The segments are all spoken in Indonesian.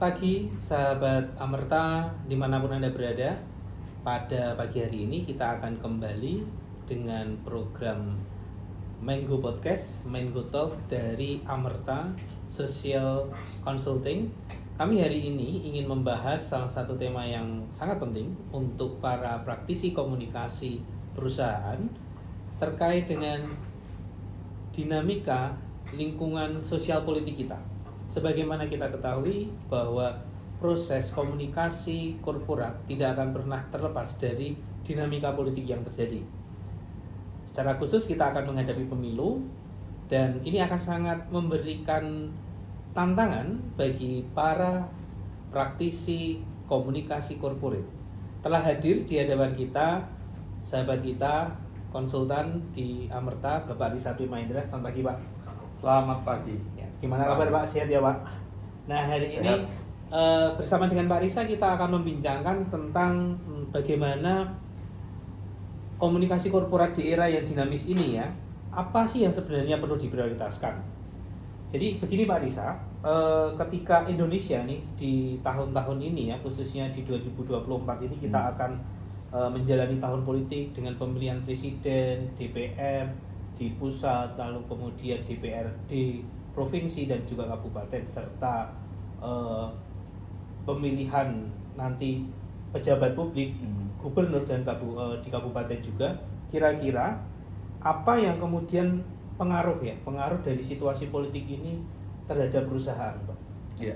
pagi sahabat Amerta dimanapun Anda berada. Pada pagi hari ini kita akan kembali dengan program Mango Podcast, Mango Talk dari Amerta Social Consulting. Kami hari ini ingin membahas salah satu tema yang sangat penting untuk para praktisi komunikasi perusahaan terkait dengan dinamika lingkungan sosial politik kita. Sebagaimana kita ketahui bahwa proses komunikasi korporat tidak akan pernah terlepas dari dinamika politik yang terjadi. Secara khusus kita akan menghadapi pemilu dan ini akan sangat memberikan tantangan bagi para praktisi komunikasi korporat. Telah hadir di hadapan kita sahabat kita konsultan di Amerta, Bapak Risatwi Mahendra. Selamat pagi, Pak. Selamat pagi. Ya, gimana kabar, Pak? Sehat ya, Pak? Nah, hari ini bersama dengan Pak Risa kita akan membincangkan tentang bagaimana komunikasi korporat di era yang dinamis ini ya. Apa sih yang sebenarnya perlu diprioritaskan? Jadi begini Pak Risa, ketika Indonesia nih di tahun-tahun ini ya, khususnya di 2024 ini kita akan menjalani tahun politik dengan pemilihan presiden, DPR di pusat, lalu kemudian DPRD provinsi dan juga kabupaten, serta pemilihan nanti pejabat publik, gubernur dan di kabupaten juga. Kira-kira apa yang kemudian pengaruh dari situasi politik ini terhadap perusahaan, Pak? Ya,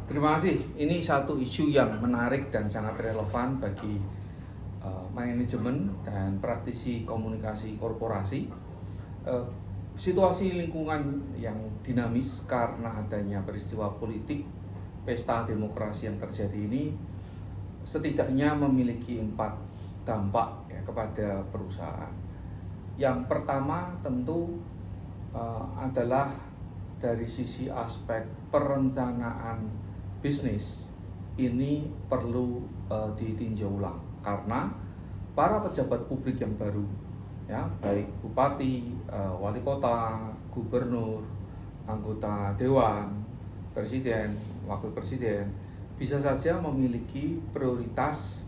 terima kasih. Ini satu isu yang menarik dan sangat relevan bagi manajemen dan praktisi komunikasi korporasi. Situasi lingkungan yang dinamis karena adanya peristiwa politik pesta demokrasi yang terjadi ini setidaknya memiliki 4 dampak ya, kepada perusahaan. Yang pertama tentu adalah dari sisi aspek perencanaan bisnis ini perlu ditinjau ulang karena para pejabat publik yang baru ya, baik bupati, wali kota, gubernur, anggota dewan, presiden, wakil presiden bisa saja memiliki prioritas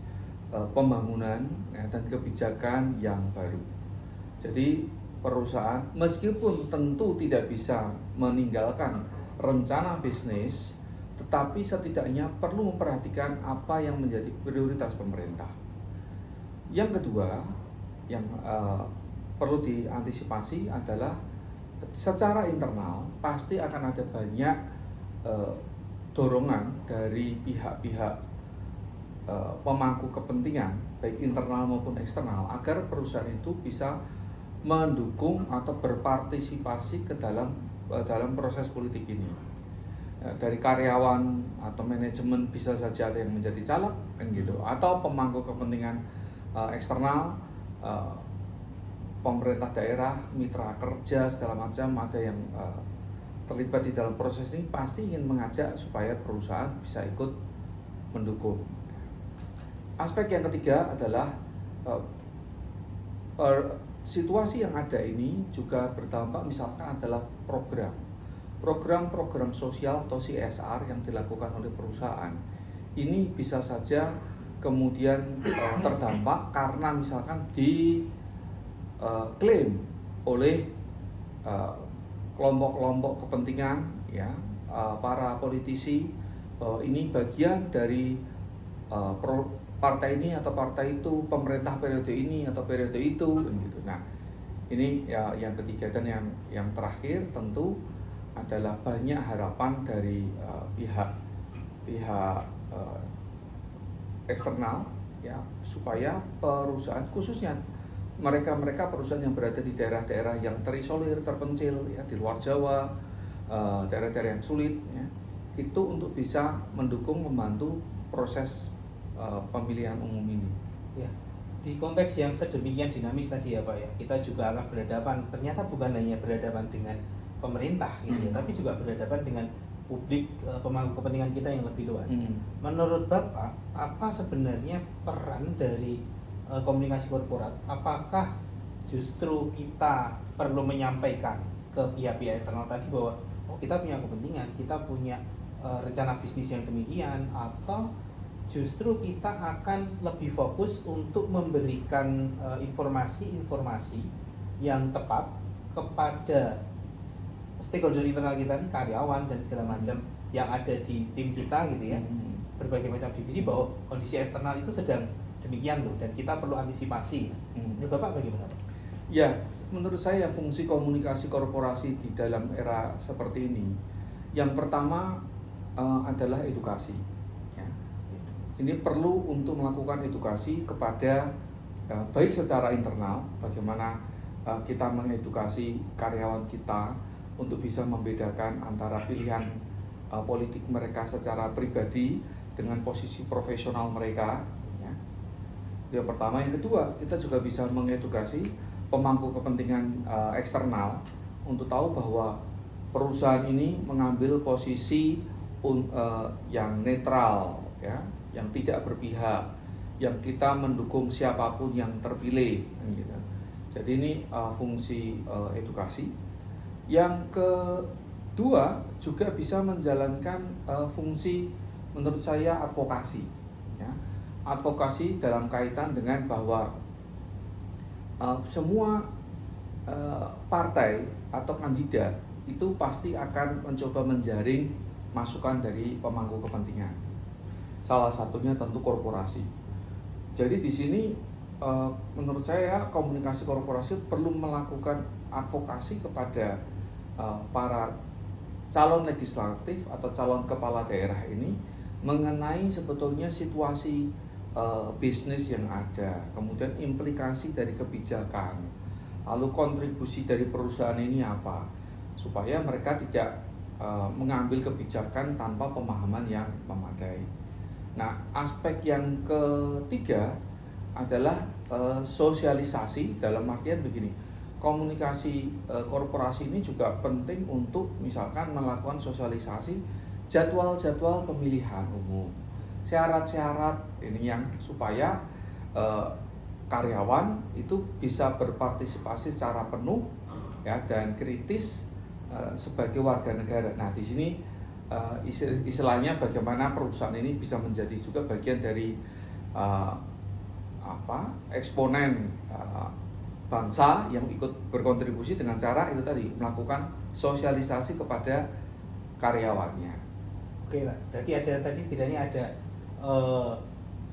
pembangunan ya, dan kebijakan yang baru. Jadi perusahaan meskipun tentu tidak bisa meninggalkan rencana bisnis, tetapi setidaknya perlu memperhatikan apa yang menjadi prioritas pemerintah. Yang kedua yang perlu diantisipasi adalah secara internal pasti akan ada banyak dorongan dari pihak-pihak pemangku kepentingan baik internal maupun eksternal agar perusahaan itu bisa mendukung atau berpartisipasi ke dalam proses politik ini. Dari karyawan atau manajemen bisa saja ada yang menjadi caleg kan gitu, atau pemangku kepentingan eksternal, pemerintah daerah, mitra kerja segala macam ada yang terlibat di dalam proses ini pasti ingin mengajak supaya perusahaan bisa ikut mendukung. Aspek yang ketiga adalah situasi yang ada ini juga berdampak misalkan adalah program sosial atau CSR yang dilakukan oleh perusahaan. Ini bisa saja kemudian terdampak karena misalkan diklaim oleh kelompok-kelompok kepentingan ya, para politisi bahwa ini bagian dari partai ini atau partai itu, pemerintah periode ini atau periode itu gitu. Nah, ini ya yang ketiga. Dan yang terakhir tentu adalah banyak harapan dari pihak eksternal ya, supaya perusahaan khususnya mereka perusahaan yang berada di daerah-daerah yang terisolir, terpencil ya, di luar Jawa, daerah-daerah yang sulit ya, itu untuk bisa mendukung, membantu proses pemilihan umum ini. Ya, di konteks yang sedemikian dinamis tadi ya Pak ya, kita juga akan berhadapan, ternyata bukan hanya berhadapan dengan pemerintah gitu ya, tapi juga berhadapan dengan publik, pemangku kepentingan kita yang lebih luas. Menurut Bapak, apa sebenarnya peran dari komunikasi korporat? Apakah justru kita perlu menyampaikan ke pihak-pihak eksternal tadi bahwa kita punya kepentingan, kita punya rencana bisnis yang demikian, atau justru kita akan lebih fokus untuk memberikan informasi-informasi yang tepat kepada stakeholder internal kita, karyawan dan segala macam yang ada di tim kita gitu ya, berbagai macam divisi, bahwa kondisi eksternal itu sedang demikian loh dan kita perlu antisipasi. Menurut Bapak bagaimana? Ya, menurut saya fungsi komunikasi korporasi di dalam era seperti ini, yang pertama adalah edukasi. Ya. Ini perlu untuk melakukan edukasi kepada baik secara internal, bagaimana kita mengedukasi karyawan kita untuk bisa membedakan antara pilihan politik mereka secara pribadi dengan posisi profesional mereka. Ya. Yang pertama, yang kedua, kita juga bisa mengedukasi pemangku kepentingan eksternal untuk tahu bahwa perusahaan ini mengambil posisi yang netral, ya, yang tidak berpihak, yang kita mendukung siapapun yang terpilih, gitu. Jadi ini fungsi edukasi. Yang kedua juga bisa menjalankan fungsi, menurut saya, advokasi. Ya. Advokasi dalam kaitan dengan bahwa semua partai atau kandidat itu pasti akan mencoba menjaring masukan dari pemangku kepentingan. Salah satunya tentu korporasi. Jadi di sini menurut saya komunikasi korporasi perlu melakukan advokasi kepada para calon legislatif atau calon kepala daerah ini mengenai sebetulnya situasi bisnis yang ada, kemudian implikasi dari kebijakan, lalu kontribusi dari perusahaan ini apa, supaya mereka tidak mengambil kebijakan tanpa pemahaman yang memadai. Nah, aspek yang ketiga adalah sosialisasi, dalam artian begini, komunikasi korporasi ini juga penting untuk misalkan melakukan sosialisasi jadwal-jadwal pemilihan umum, syarat-syarat ini yang supaya karyawan itu bisa berpartisipasi secara penuh, ya, dan kritis sebagai warga negara. Nah, di sini istilahnya bagaimana perusahaan ini bisa menjadi juga bagian dari eksponen bangsa yang ikut berkontribusi dengan cara itu tadi, melakukan sosialisasi kepada karyawannya. Oke lah, berarti ada tadi setidaknya ada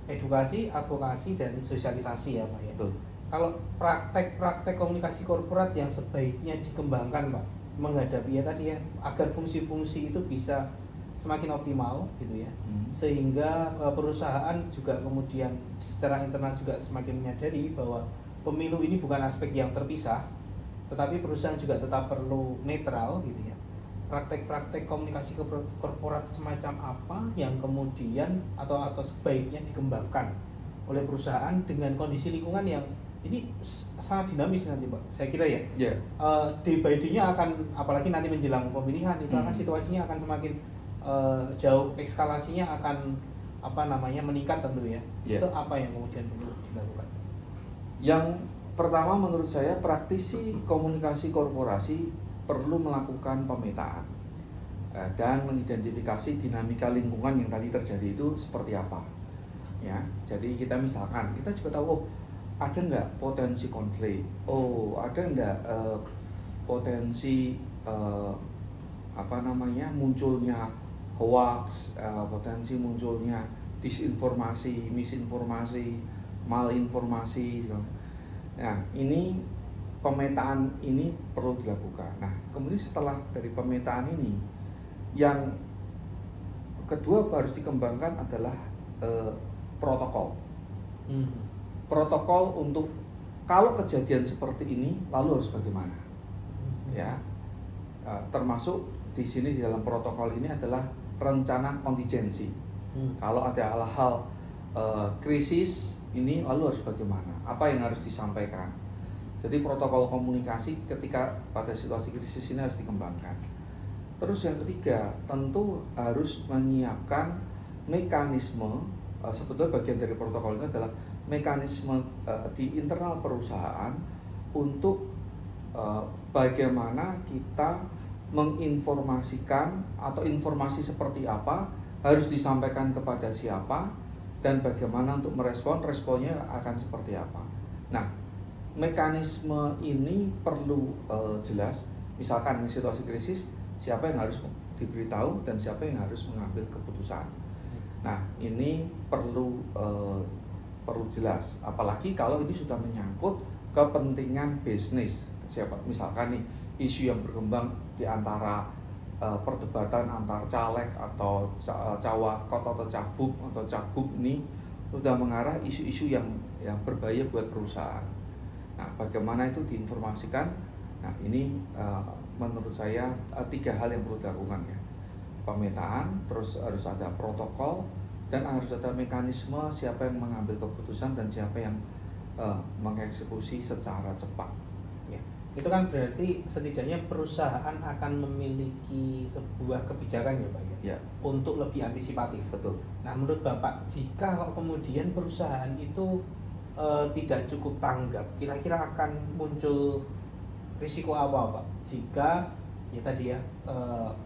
edukasi, advokasi, dan sosialisasi ya Pak ya. Betul. Kalau praktek-praktek komunikasi korporat yang sebaiknya dikembangkan Pak, menghadapi ya tadi ya, agar fungsi-fungsi itu bisa semakin optimal gitu ya, sehingga perusahaan juga kemudian secara internal juga semakin menyadari bahwa pemilu ini bukan aspek yang terpisah, tetapi perusahaan juga tetap perlu netral gitu ya. Praktek-praktek komunikasi korporat semacam apa yang kemudian atau sebaiknya dikembangkan oleh perusahaan dengan kondisi lingkungan yang ini sangat dinamis nanti Pak, saya kira ya. Yeah. Day by day-nya akan, apalagi nanti menjelang pemilihan itu akan situasinya akan semakin jauh, eskalasinya akan meningkat tentu ya. Yeah. Itu apa yang kemudian perlu dilakukan? Yang pertama, menurut saya praktisi komunikasi korporasi perlu melakukan pemetaan dan mengidentifikasi dinamika lingkungan yang tadi terjadi itu seperti apa. Ya, jadi kita misalkan kita juga tahu, ada nggak potensi konflik, ada nggak potensi munculnya hoax, potensi munculnya disinformasi, misinformasi, malinformasi. Nah, ini pemetaan ini perlu dilakukan. Nah, kemudian setelah dari pemetaan ini, yang kedua harus dikembangkan adalah protokol. Protokol untuk kalau kejadian seperti ini lalu harus bagaimana, ya, termasuk di sini di dalam protokol ini adalah rencana kontingensi. Kalau ada hal-hal krisis ini lalu harus bagaimana, apa yang harus disampaikan. Jadi protokol komunikasi ketika pada situasi krisis ini harus dikembangkan. Terus yang ketiga, tentu harus menyiapkan mekanisme, sebetulnya bagian dari protokol itu adalah mekanisme di internal perusahaan untuk bagaimana kita menginformasikan atau informasi seperti apa harus disampaikan kepada siapa dan bagaimana untuk responnya akan seperti apa. Nah, mekanisme ini perlu jelas. Misalkan di situasi krisis, siapa yang harus diberitahu dan siapa yang harus mengambil keputusan. Nah, ini perlu jelas. Apalagi kalau ini sudah menyangkut kepentingan bisnis. Misalkan nih isu yang berkembang di antara perdebatan antar caleg atau cawakot atau cagup ini sudah mengarah isu-isu yang berbahaya buat perusahaan. Nah, bagaimana itu diinformasikan? Nah, ini menurut saya 3 hal yang perlu dilakukan ya. Pemetaan, terus harus ada protokol, dan harus ada mekanisme siapa yang mengambil keputusan dan siapa yang mengeksekusi secara cepat. Ya, itu kan berarti setidaknya perusahaan akan memiliki sebuah kebijakan ya Pak Ya. untuk lebih antisipatif. Betul. Nah, menurut Bapak, jika kalau kemudian perusahaan itu tidak cukup tanggap, kira-kira akan muncul risiko apa Pak? Jika ya tadi ya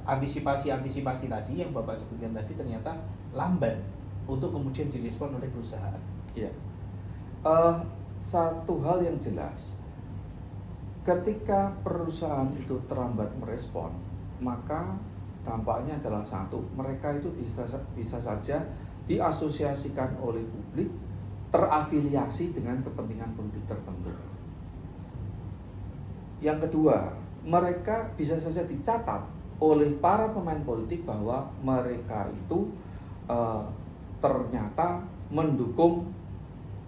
antisipasi tadi yang Bapak sebutkan tadi ternyata lamban untuk kemudian direspon oleh perusahaan. Ya. Satu hal yang jelas, ketika perusahaan itu terlambat merespon, maka dampaknya adalah satu, mereka itu bisa saja diasosiasikan oleh publik terafiliasi dengan kepentingan politik tertentu. Yang kedua, mereka bisa saja dicatat oleh para pemain politik bahwa mereka itu ternyata mendukung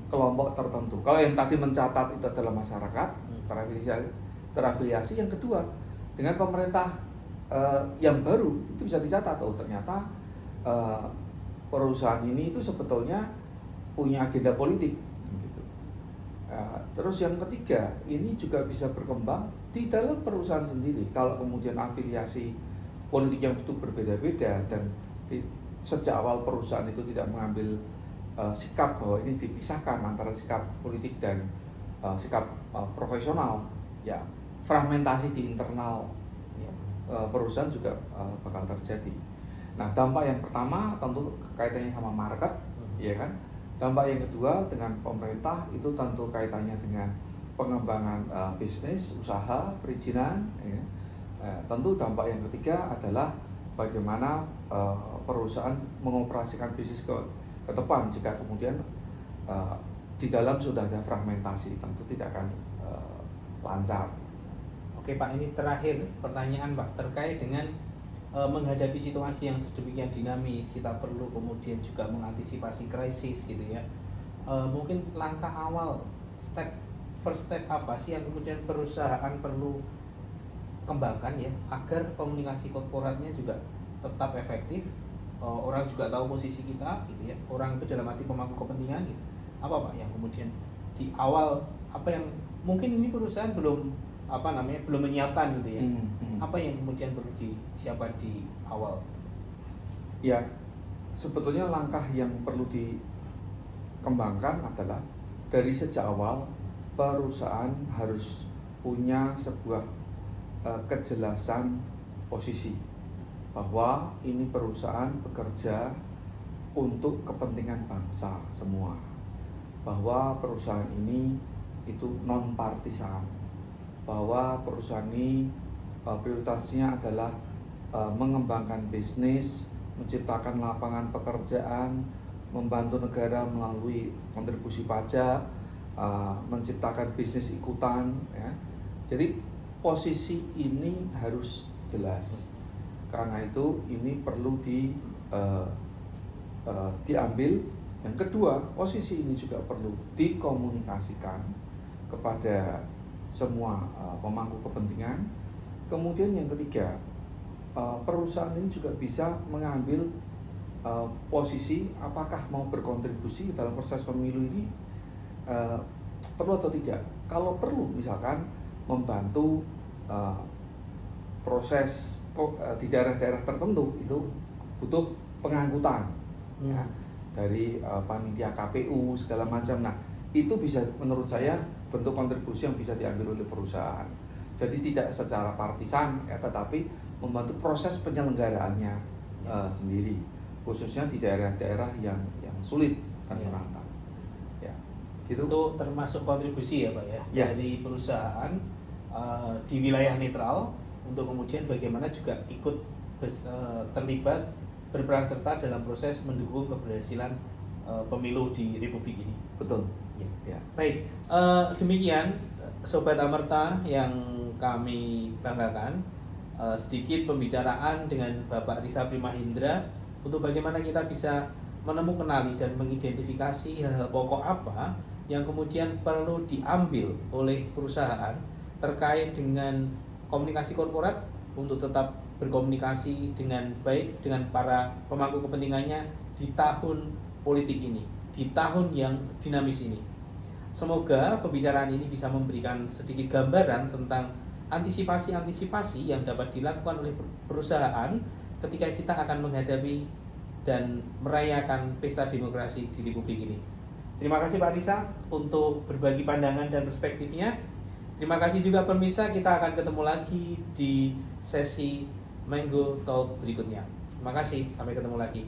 kelompok tertentu. Kalau yang tadi mencatat itu adalah masyarakat terafiliasi, yang kedua dengan pemerintah yang baru itu bisa dicatat, ternyata perusahaan ini itu sebetulnya punya agenda politik. Gitu. Terus yang ketiga, ini juga bisa berkembang di dalam perusahaan sendiri. Kalau kemudian afiliasi politik yang itu berbeda-beda dan sejak awal perusahaan itu tidak mengambil sikap bahwa ini dipisahkan antara sikap politik dan sikap profesional, ya fragmentasi di internal perusahaan juga bakal terjadi. Nah, dampak yang pertama tentu kaitannya sama market, ya kan. Dampak yang kedua dengan pemerintah itu tentu kaitannya dengan pengembangan bisnis, usaha, perizinan. Ya. Tentu dampak yang ketiga adalah bagaimana perusahaan mengoperasikan bisnis ke depan jika kemudian di dalam sudah ada fragmentasi, tentu tidak akan lancar. Oke Pak, ini terakhir pertanyaan Pak terkait dengan menghadapi situasi yang sedemikian dinamis, kita perlu kemudian juga mengantisipasi krisis gitu ya. Mungkin langkah awal, first step apa sih yang kemudian perusahaan perlu kembangkan ya agar komunikasi korporatnya juga tetap efektif, orang juga tahu posisi kita gitu ya, orang itu dalam arti pemangku kepentingan gitu. Apa Pak yang kemudian di awal, apa yang mungkin ini perusahaan belum menyiapkan gitu ya. Apa yang kemudian perlu disiapkan di awal? Ya, sebetulnya langkah yang perlu dikembangkan adalah dari sejak awal perusahaan harus punya sebuah kejelasan posisi bahwa ini perusahaan bekerja untuk kepentingan bangsa semua, bahwa perusahaan ini itu non partisan, bahwa perusahaan ini prioritasnya adalah mengembangkan bisnis, menciptakan lapangan pekerjaan, membantu negara melalui kontribusi pajak, menciptakan bisnis ikutan ya. Jadi posisi ini harus jelas. Karena itu ini perlu diambil. Yang kedua, posisi ini juga perlu dikomunikasikan kepada semua pemangku kepentingan. Kemudian yang ketiga, perusahaan ini juga bisa mengambil posisi apakah mau berkontribusi dalam proses pemilu ini perlu atau tidak. Kalau perlu, misalkan membantu proses di daerah-daerah tertentu itu butuh pengangkutan ya, dari panitia KPU segala macam. Nah, itu bisa menurut saya bentuk kontribusi yang bisa diambil oleh perusahaan. Jadi tidak secara partisan ya, tetapi membantu proses penyelenggaraannya sendiri, khususnya di daerah-daerah yang sulit dan Ya. merantau. Ya, gitu. Itu termasuk kontribusi ya Pak ya, Ya. dari perusahaan di wilayah netral untuk kemudian bagaimana juga ikut terlibat berperan serta dalam proses mendukung keberhasilan pemilu di Republik ini. Betul. Ya. Ya. Baik, demikian Sobat Amerta yang kami banggakan, sedikit pembicaraan dengan Bapak Risa Primahindra untuk bagaimana kita bisa menemukan dan mengidentifikasi hal-hal pokok apa yang kemudian perlu diambil oleh perusahaan terkait dengan komunikasi korporat untuk tetap berkomunikasi dengan baik dengan para pemangku kepentingannya di tahun politik ini, di tahun yang dinamis ini. Semoga pembicaraan ini bisa memberikan sedikit gambaran tentang antisipasi-antisipasi yang dapat dilakukan oleh perusahaan ketika kita akan menghadapi dan merayakan pesta demokrasi di Republik ini. Terima kasih Pak Risa untuk berbagi pandangan dan perspektifnya. Terima kasih juga pemirsa, kita akan ketemu lagi di sesi Mango Talk berikutnya. Terima kasih, sampai ketemu lagi.